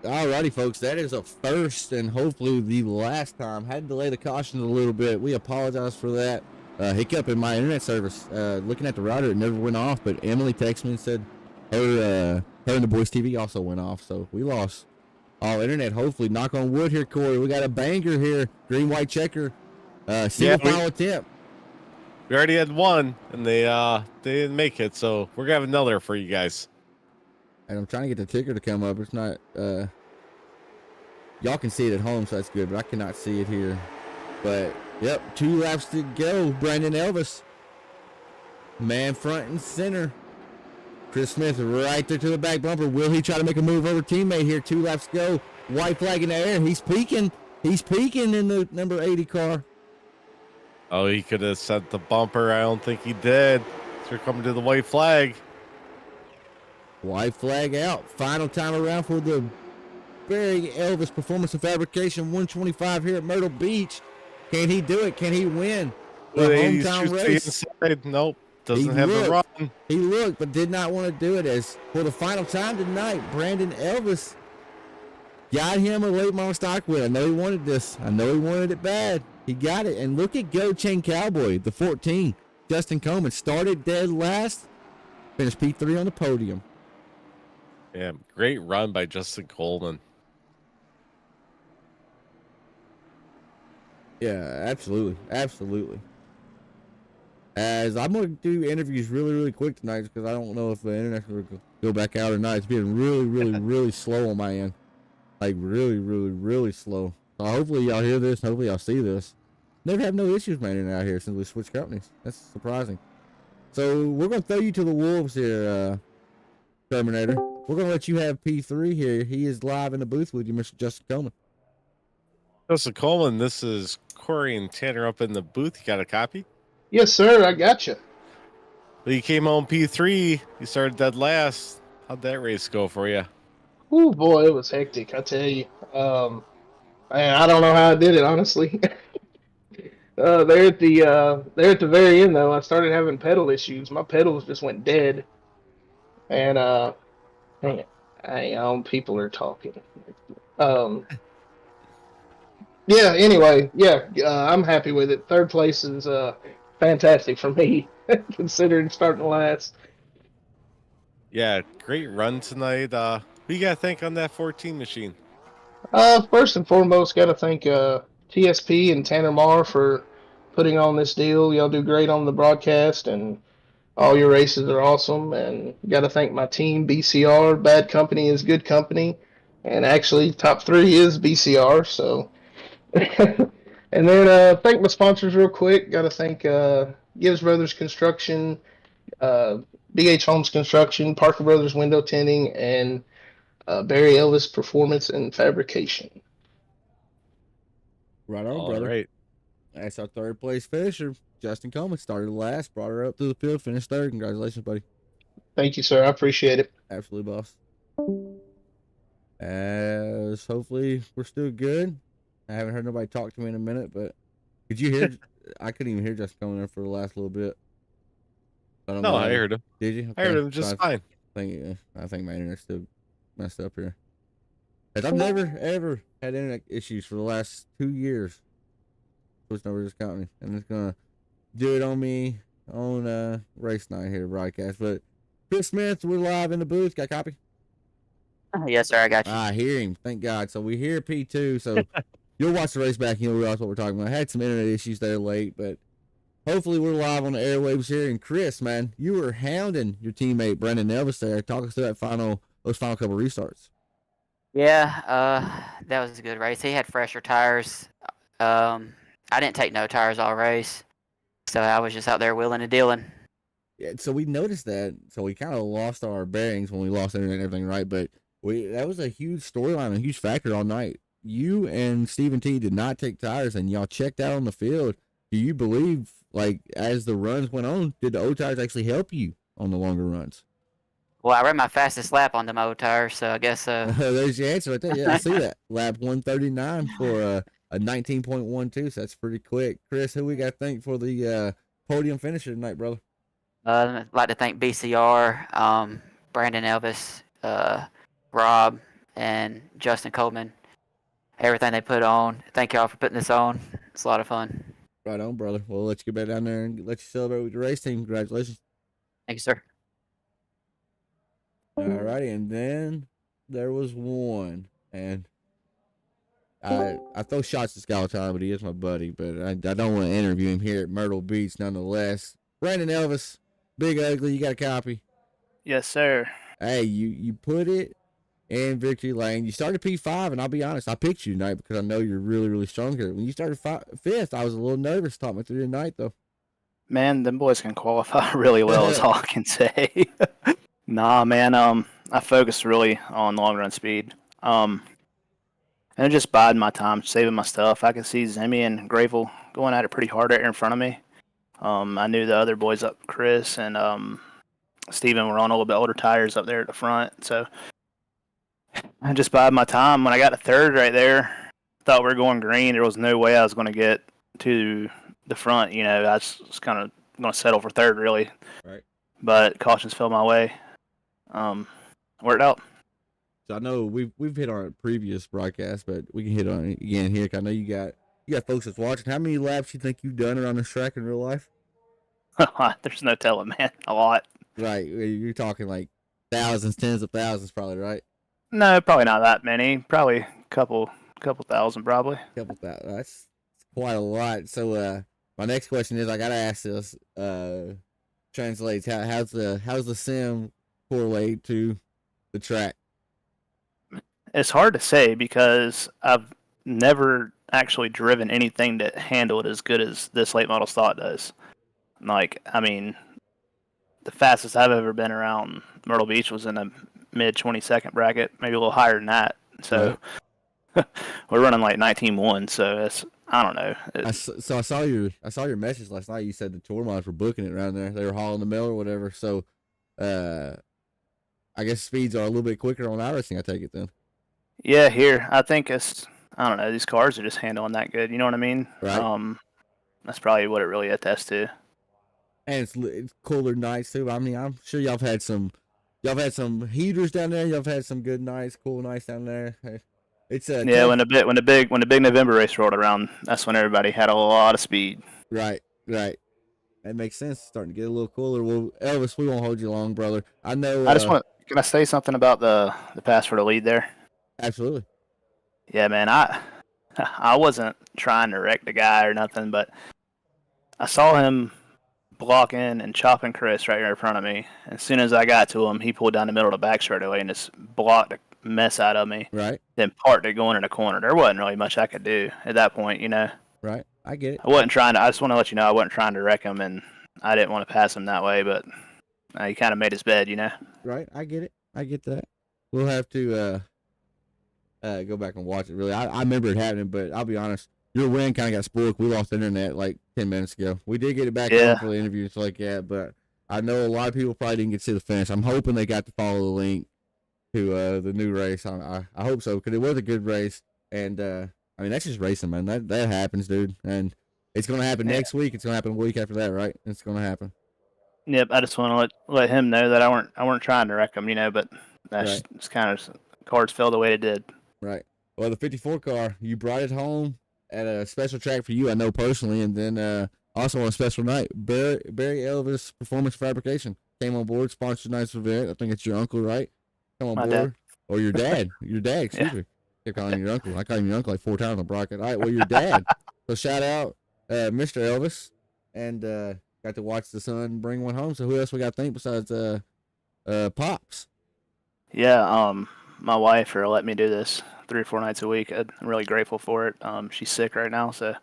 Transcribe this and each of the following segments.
Alrighty, folks, that is a first and hopefully the last time. Had to delay the caution a little bit. We apologize for that. Hiccup in my internet service. Looking at the router, it never went off, but Emily texted me and said her and the boys' TV also went off, so we lost all internet. Hopefully, knock on wood here, Corey. We got a banger here. Green, white checker. Single final attempt. We already had one, and they didn't make it, so we're gonna have another for you guys. And I'm trying to get the ticker to come up. It's not. Y'all can see it at home, so that's good, but I cannot see it here. But yep, 2 laps to go. Brandon Elvis, man front and center. Chris Smith right there to the back bumper. Will he try to make a move over teammate here? 2 laps to go. White flag in the air. He's peeking. He's peeking in the number 80 car. Oh, he could have sent the bumper. I don't think he did. So we're coming to the white flag. White flag out. Final time around for the Barry Elvis Performance and Fabrication 125 here at Myrtle Beach. Can he do it? Can he win the hometown race? Nope. Doesn't have the run. He looked, but did not want to do it. As for the final time tonight, Brandon Elvis got him a late model stock win. I know he wanted this. I know he wanted it bad. He got it. And look at Go Chain Cowboy, the 14. Justin Coleman started dead last, finished P3 on the podium. Yeah, great run by Justin Coleman. Yeah, absolutely. Absolutely. As I'm going to do interviews really, really quick tonight because I don't know if the internet's going to go back out or not. It's been really, really, really slow on my end. Like, really, really, really slow. So hopefully y'all hear this. Hopefully y'all see this. Never had no issues with my internet out here since we switched companies. That's surprising. So we're going to throw you to the wolves here, Terminator. We're going to let you have P3 here. He is live in the booth with you, Mr. Justin Coleman. Justin Coleman, this is Corey and Tanner up in the booth. You got a copy? Yes, sir. I got you. Well, you came home P3. You started dead last. How'd that race go for you? Oh boy, it was hectic. I tell you. I don't know how I did it, honestly. There at the very end, though, I started having pedal issues. My pedals just went dead, and hang on, people are talking. Yeah. Anyway, yeah, I'm happy with it. Third place is fantastic for me, considering starting last. Yeah, great run tonight. Who you got to thank on that 14 machine? First and foremost, got to thank TSP and Tanner Marr for putting on this deal. Y'all do great on the broadcast, and all your races are awesome. And got to thank my team, BCR. Bad company is good company, and actually, top 3 is BCR. So, and then thank my sponsors real quick. Got to thank Gibbs Brothers Construction, BH Homes Construction, Parker Brothers Window Tinting, and Barry Elvis Performance and Fabrication. Right on, brother. Right. That's our third place finisher. Justin Coleman started last, brought her up through the field, finished third. Congratulations, buddy. Thank you, sir. I appreciate it. Absolutely, boss. As hopefully we're still good. I haven't heard nobody talk to me in a minute, but could you hear? I couldn't even hear Justin Coleman there for the last little bit. No, I heard him. Did you? Okay. I heard him just fine. I think my internet's still messed up here. I've never ever had internet issues for the last 2 years. Switched over to this company, and it's gonna do it on me on race night here broadcast. But Chris Smith, we're live in the booth. Got a copy? Yes, sir. I got you. I hear him. Thank God. So we hear P2. So you'll watch the race back and you'll realize what we're talking about. I had some internet issues there late, but hopefully we're live on the airwaves here. And Chris, man, you were hounding your teammate Brandon Elvis there. Talk us through those final couple restarts. Yeah, that was a good race. He had fresher tires. I didn't take no tires all race, so I was just out there wheeling and dealing. Yeah, so we noticed that. So we kind of lost our bearings when we lost internet and everything, right? But that was a huge storyline, a huge factor all night. You and Stephen T did not take tires, and y'all checked out on the field. Do you believe, like, as the runs went on, did the O tires actually help you on the longer runs? Well, I ran my fastest lap on the O tires, so I guess. There's your answer right there. Yeah, I see that. Lap 139 for a 19.12, so that's pretty quick. Chris, who we got to thank for the podium finisher tonight, brother? I'd like to thank BCR, Brandon Elvis, Rob, and Justin Coleman, everything they put on. Thank y'all for putting this on. It's a lot of fun. Right on, brother. Well, let's get back down there and let you celebrate with your race team. Congratulations. Thank you, sir. Alrighty, and then there was one, and I throw shots at Sky all the time, but he is my buddy. But I don't want to interview him here at Myrtle Beach, nonetheless. Brandon Elvis, Big Ugly, you got a copy? Yes, sir. Hey, you put it in victory lane. You started P5, and I'll be honest, I picked you tonight because I know you're really, really strong here. When you started fifth, I was a little nervous. Talk me through the night, though. Man, them boys can qualify really well, is all I can say. Nah, man, I focused really on long run speed. And just biding my time, saving my stuff. I could see Zemi and Gravel going at it pretty hard right in front of me. I knew the other boys up, Chris and Steven, were on a little bit older tires up there at the front. So I just bided my time. When I got to third right there, thought we were going green. There was no way I was going to get to the front. You know, I was kind of going to settle for third, really. Right. But cautions fell my way. Worked out. So I know we've hit on a previous broadcast, but we can hit on it again here. 'Cause I know you got folks that's watching. How many laps you think you've done around this track in real life? There's no telling, man. A lot. Right, you're talking like thousands, tens of thousands, probably, right? No, probably not that many. Probably a couple thousand, probably. Couple thousand. That's quite a lot. So my next question is, I gotta ask this. Translates. How's the sim correlate to the track? It's hard to say because I've never actually driven anything that handled as good as this late model stock does. Like, I mean, the fastest I've ever been around Myrtle Beach was in a mid 20-second bracket, maybe a little higher than that. So we're running like 19.1. So it's, I don't know. So I saw your message last night. You said the tour mods were booking it around there. They were hauling the mail or whatever. So, I guess speeds are a little bit quicker on iRacing. I take it then. Yeah, here I think it's, I don't know. These cars are just handling that good. You know what I mean? Right. That's probably what it really attests to. And it's cooler nights too. I mean, I'm sure y'all have had some heaters down there. Y'all have had some good nights, cool nights down there. It's yeah. When the big November race rolled around, that's when everybody had a lot of speed. Right. That makes sense. It's starting to get a little cooler. Well, Elvis, we won't hold you long, brother. I know. Can I say something about the pass for the lead there? Absolutely. Yeah, man. I wasn't trying to wreck the guy or nothing, but I saw him blocking and chopping Chris right here in front of me. As soon as I got to him, he pulled down the middle of the back straightaway and just blocked the mess out of me. Right. Then parked it going in the corner. There wasn't really much I could do at that point, you know. Right. I get it. I just want to let you know I wasn't trying to wreck him, and I didn't want to pass him that way, but he kind of made his bed, you know. Right. I get it. I get that. We'll have to go back and watch it. Really, I remember it happening, but I'll be honest. Your win kind of got spoiled. We lost the internet like 10 minutes ago. We did get it back on for the interview and stuff like that, but I know a lot of people probably didn't get to see the finish. I'm hoping they got to follow the link to the new race. I hope so, because it was a good race. And I mean, that's just racing, man. That happens, dude. And it's going to happen next week. It's going to happen a week after that, right? It's going to happen. Yep, I just want to let him know that I weren't trying to wreck him, you know, but that's just kind of cards fell the way it did. Right. Well, the 54 car, you brought it home at a special track for you, I know personally, and then also on a special night, Barry Elvis Performance Fabrication came on board, sponsored tonight's event. I think it's your uncle, right? Come on board. Dad. Or your dad. Your dad, excuse me. I kept calling you your uncle. I called him your uncle like 4 times on broadcast. All right, well, your dad. So shout out Mr. Elvis, and got to watch the son bring one home. So who else we got to thank besides Pops? Yeah, my wife let me do this 3 or 4 nights a week. I'm really grateful for it. She's sick right now, so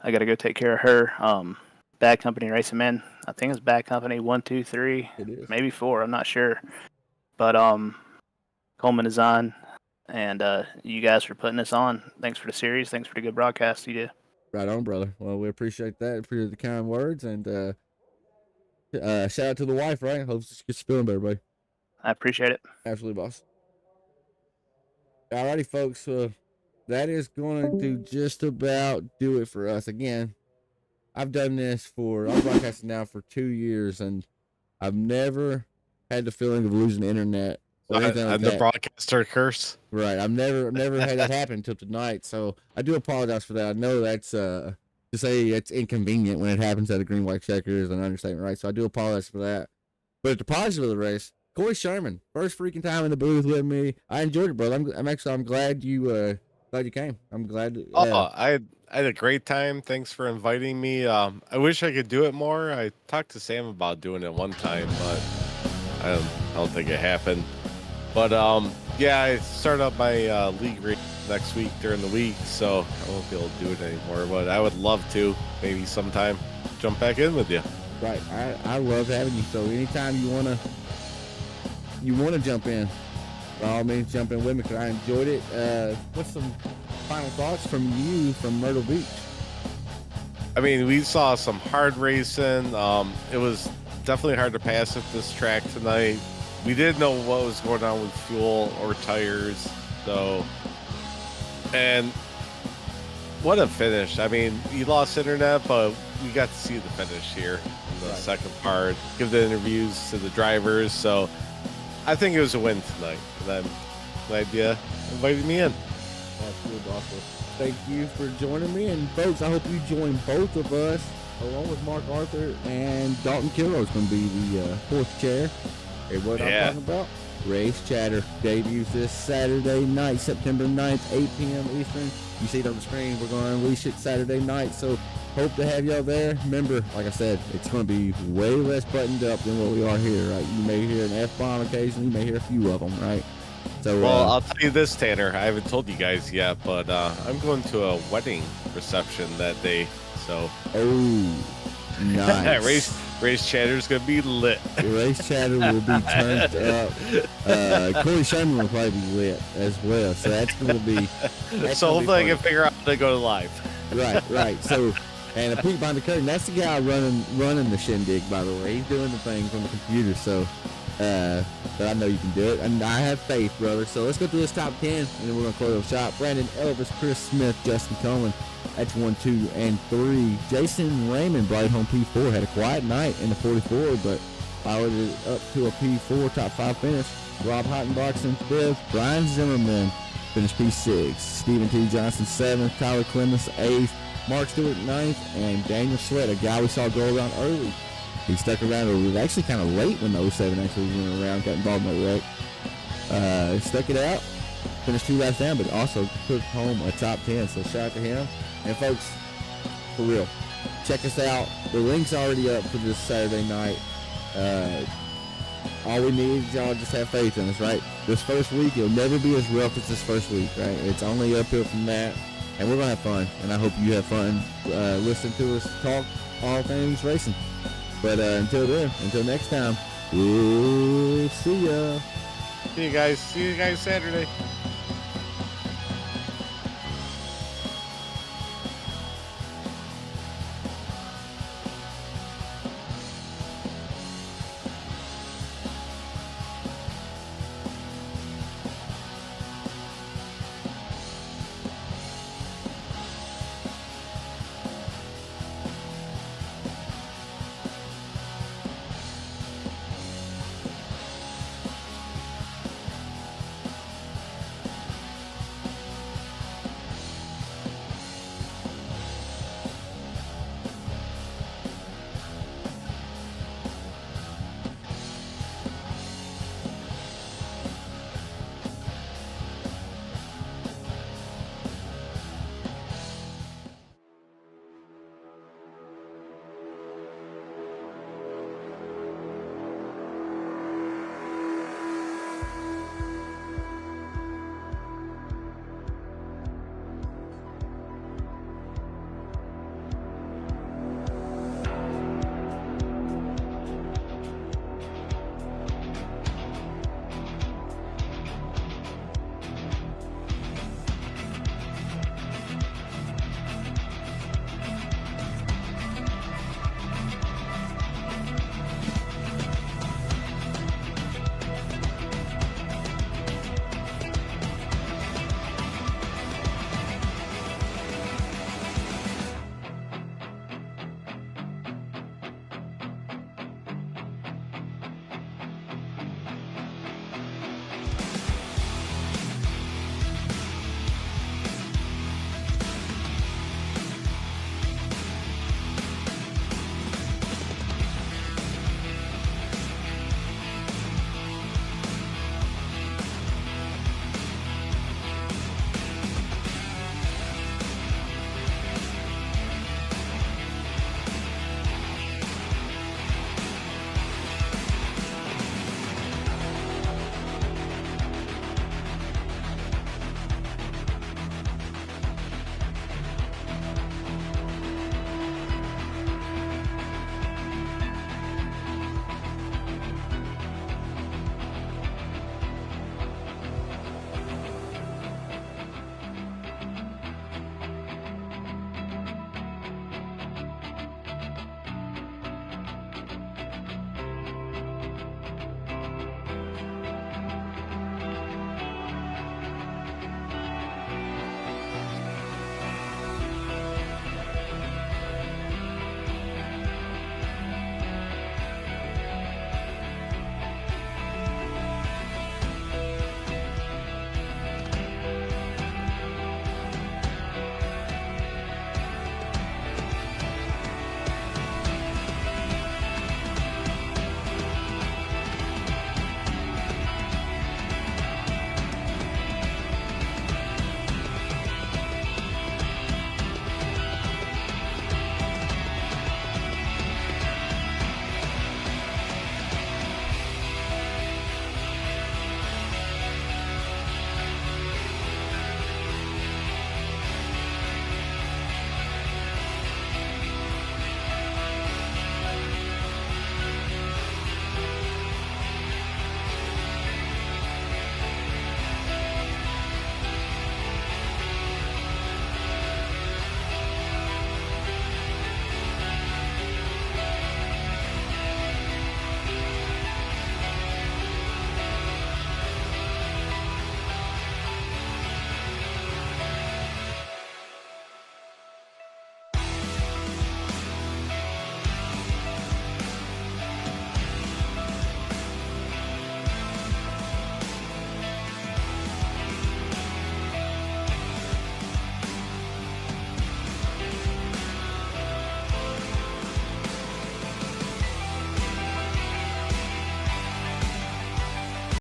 I got to go take care of her. Bad Company Racing, man. I think it's Bad Company 1, 2, 3, maybe 4. I'm not sure. But Coleman Design, and you guys for putting this on. Thanks for the series. Thanks for the good broadcast you did. Right on, brother. Well, we appreciate that for the kind words, and shout out to the wife, right? Hope this gets spilling, everybody. I appreciate it. Absolutely, boss. Alrighty, folks. That is going to just about do it for us. Again, I've done this I'm broadcasting now for 2 years, and I've never had the feeling of losing the internet or anything like the that. broadcaster curse. Right. I've never had that happen until tonight. So I do apologize for that. I know that's to say it's inconvenient when it happens at a green white checker is an understatement, right? So I do apologize for that. But the positive of the race, Corey Sherman, first freaking time in the booth with me. I enjoyed it, brother. I'm glad you came. I'm glad. I had a great time. Thanks for inviting me. I wish I could do it more. I talked to Sam about doing it one time, but I don't think it happened. But yeah, I start up my league race next week during the week, so I won't be able to do it anymore. But I would love to, maybe sometime, jump back in with you. Right. I love having you. So anytime you wanna jump in, by all means jump in with me because I enjoyed it. What's some final thoughts from you from Myrtle Beach? I mean, we saw some hard racing. It was definitely hard to pass at this track tonight. We didn't know what was going on with fuel or tires, so. And what a finish. I mean, you lost internet, but we got to see the finish here in the second part, give the interviews to the drivers. So I think it was a win tonight. And I'm glad you invited me in. Absolutely awesome. Thank you for joining me. And folks, I hope you join both of us along with Mark Arthur and Dalton Kilroy is going to be the fourth chair. Hey, what I'm talking about? Race Chatter debuts this Saturday night, September 9th, 8 p.m. Eastern. You see it on the screen. We're going to unleash it Saturday night, so hope to have y'all there. Remember, like I said, it's going to be way less buttoned up than what we are here, right? You may hear an F-bomb occasionally. You may hear a few of them, right? So, well, I'll tell you this, Tanner. I haven't told you guys yet, but I'm going to a wedding reception that day, so. Oh, nice. Race Chatter's gonna be lit. Race Chatter will be turned up. Corey Sherman will probably be lit as well. So that's gonna be. So hopefully I can figure out how to go live. Right. So, and a peek behind the curtain. That's the guy running the shindig. By the way, he's doing the thing from the computer. So, but I know you can do it, and I have faith, brother. So let's go through this top 10, and then we're gonna close the shop. Brandon Elvis, Chris Smith, Justin Coleman. That's 1, 2, and 3. Jason Raymond, Bright Home P4, had a quiet night in the 44, but followed it up to a P4 top 5 finish. Rob Hottenbox in 5th. Brian Zimmerman finished P6. Stephen T. Johnson 7th. Tyler Clemens 8th. Mark Stewart 9th. And Daniel Sweat, a guy we saw go around early. He stuck around. It was actually kind of late when the 07 actually went around, got involved in that wreck. Stuck it out. Finished 2 laps down, but also took home a top 10. So shout out to him. And folks, for real, check us out. The link's already up for this Saturday night. All we need is y'all just have faith in us, right? This first week, it'll never be as rough as this first week, right? It's only uphill from that. And we're going to have fun. And I hope you have fun listening to us talk all things racing. But until then, until next time, we'll see ya. See you guys Saturday.